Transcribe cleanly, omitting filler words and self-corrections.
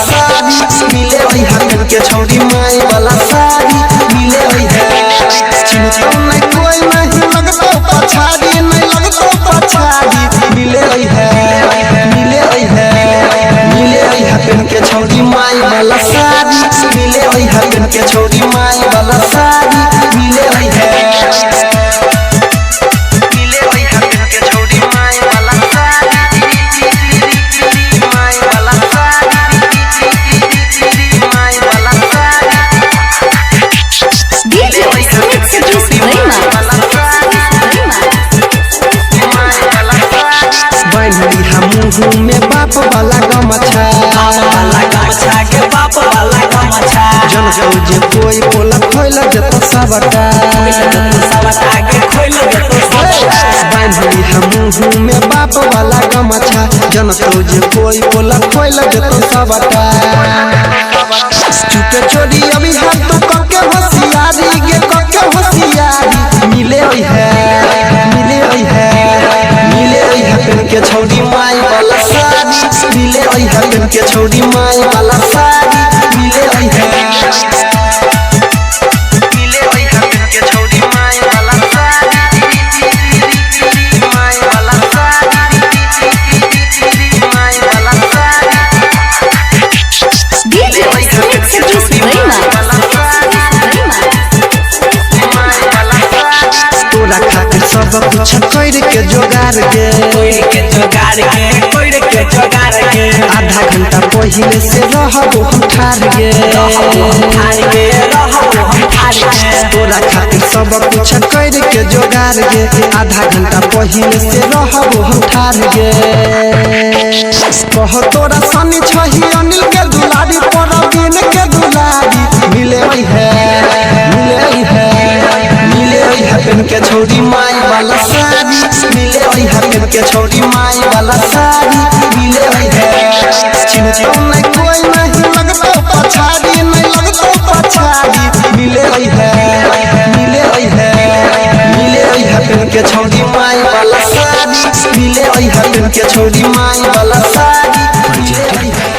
साड़ी मिले वही हकन के छौड़ी माई वाला साड़ी मिले वही है चिंता नहीं कोई नहीं लगतो पछाड़ी नहीं लगतो पछाड़ी मिले वही है मिले वही है मिले वही हकन के छौड़ी माई वाला साड़ी मिले वही हकन के छौड़ी माई वाला साड़ी मिले वही है में बाप वाला गमछा के बाप वाला गमछा जन जे कोई बोला खोल जत सबटा के खोल बांधली हमहू में बाप वाला गमछा जन जे कोई बोला खोल जत सबटा चुपे चोरी अभी हाथ तो कके होशियारी गे कके होशियारी मिले ओई है मिले ओई है मिले ओई है के छौड़ी माई वाला साड़ी मिले ओई है के छौड़ी माई वाला साड़ी मिले ओई है मिले ओई है के छौड़ी माई वाला साड़ी माई वाला साड़ी माई वाला साड़ी DJ Mix Suprema तोरा खातिर सब कुछ कर के जोगार के आधा घंटा पहले से रहबो हम ठार गे तोरा खातिर सब कुछ कर के जोगार गे आधा घंटा पहले से रहबो हम ठार गे कह तोरा सनी छही अनिल के दुलारी परवीन के दुलारी मिले है मिले है मिले है पेन के छौड़ी माई वाला साड़ी मिले है पेन के छौड़ी माई वाला साड़ी मिले है चिंता नहीं कोई नहीं लगतो पछाड़ी नहीं लगतो पछाड़ी मिले है मिले है मिले है पेन के छौड़ी माई वाला साड़ी मिले है पेन के छौड़ी माई वाला साड़ी मिले है।